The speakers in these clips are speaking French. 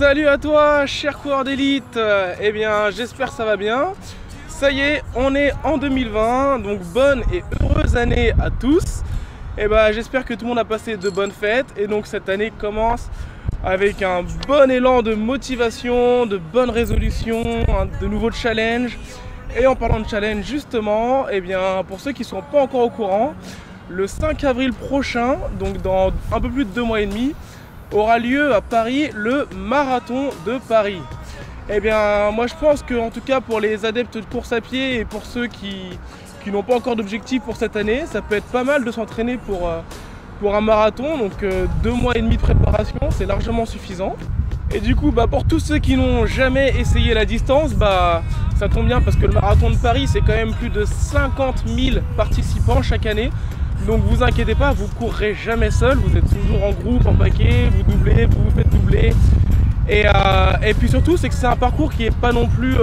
Salut à toi, cher coureur d'élite. Eh bien, j'espère que ça va bien. Ça y est, on est en 2020, donc bonne et heureuse année à tous. Et ben, j'espère que tout le monde a passé de bonnes fêtes. Et donc cette année commence avec un bon élan de motivation, de bonnes résolutions, de nouveaux challenges. Et en parlant de challenge justement, eh bien, pour ceux qui ne sont pas encore au courant, le 5 avril prochain, donc dans un peu plus de 2 mois et demi, aura lieu à Paris le marathon de Paris. Eh bien, moi je pense que, en tout cas pour les adeptes de course à pied et pour ceux qui n'ont pas encore d'objectif pour cette année, ça peut être pas mal de s'entraîner pour un marathon. Donc 2 mois et demi de préparation, c'est largement suffisant. Et du coup, pour tous ceux qui n'ont jamais essayé la distance, ça tombe bien parce que le marathon de Paris, c'est quand même plus de 50 000 participants chaque année. Donc vous inquiétez pas, vous courrez jamais seul, vous êtes toujours en groupe, en paquet, vous doublez, vous vous faites doubler. Et puis surtout, c'est que c'est un parcours qui n'est pas non plus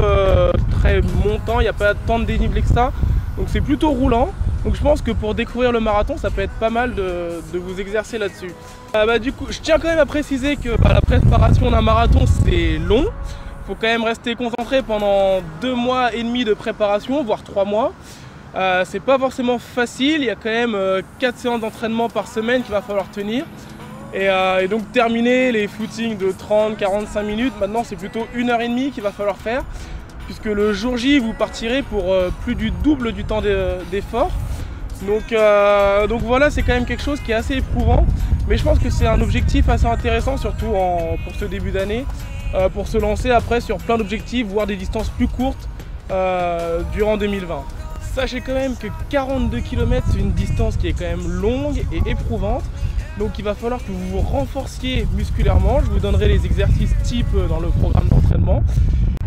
très montant, il n'y a pas tant de dénivelé que ça. Donc c'est plutôt roulant. Donc je pense que pour découvrir le marathon, ça peut être pas mal de vous exercer là-dessus. Du coup, je tiens quand même à préciser que la préparation d'un marathon, c'est long. Il faut quand même rester concentré pendant 2 mois et demi de préparation, voire 3 mois. C'est pas forcément facile, il y a quand même 4 séances d'entraînement par semaine qu'il va falloir tenir. Et donc terminer les footings de 30-45 minutes, maintenant c'est plutôt 1h30 qu'il va falloir faire. Puisque le jour J, vous partirez pour plus du double du temps d'effort. Donc voilà, c'est quand même quelque chose qui est assez éprouvant. Mais je pense que c'est un objectif assez intéressant, surtout pour ce début d'année, pour se lancer après sur plein d'objectifs, voire des distances plus courtes durant 2020. Sachez quand même que 42 km, c'est une distance qui est quand même longue et éprouvante. Donc il va falloir que vous vous renforciez musculairement. Je vous donnerai les exercices type dans le programme d'entraînement.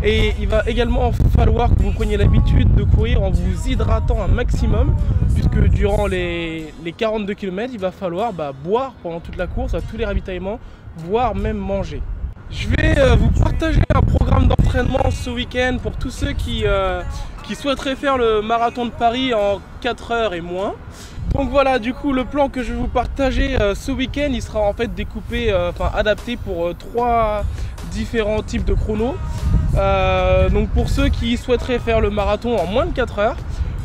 Et il va également falloir que vous preniez l'habitude de courir en vous hydratant un maximum, puisque durant les 42 km, il va falloir boire pendant toute la course, à tous les ravitaillements, voire même manger. Je vais vous partager un programme d'entraînement ce week-end pour tous ceux qui souhaiteraient faire le marathon de Paris en 4 heures et moins. Donc voilà, du coup le plan que je vais vous partager ce week-end, il sera en fait découpé, adapté pour 3 différents types de chronos. Donc pour ceux qui souhaiteraient faire le marathon en moins de 4 heures,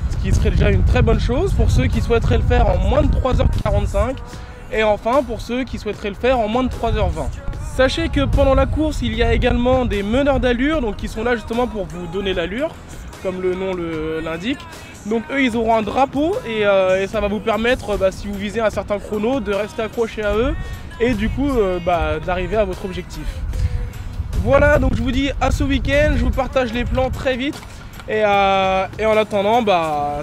ce qui serait déjà une très bonne chose. Pour ceux qui souhaiteraient le faire en moins de 3h45. Et enfin pour ceux qui souhaiteraient le faire en moins de 3h20. Sachez que pendant la course, il y a également des meneurs d'allure, donc qui sont là justement pour vous donner l'allure, comme le nom l'indique. Donc eux, ils auront un drapeau et ça va vous permettre, si vous visez un certain chrono, de rester accroché à eux et du coup d'arriver à votre objectif. Voilà, donc je vous dis à ce week-end, je vous partage les plans très vite. Et en attendant,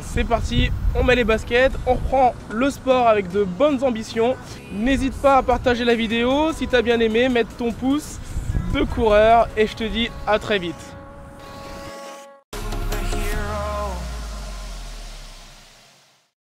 c'est parti, on met les baskets, on reprend le sport avec de bonnes ambitions. N'hésite pas à partager la vidéo, si tu as bien aimé, mettre ton pouce de coureur et je te dis à très vite.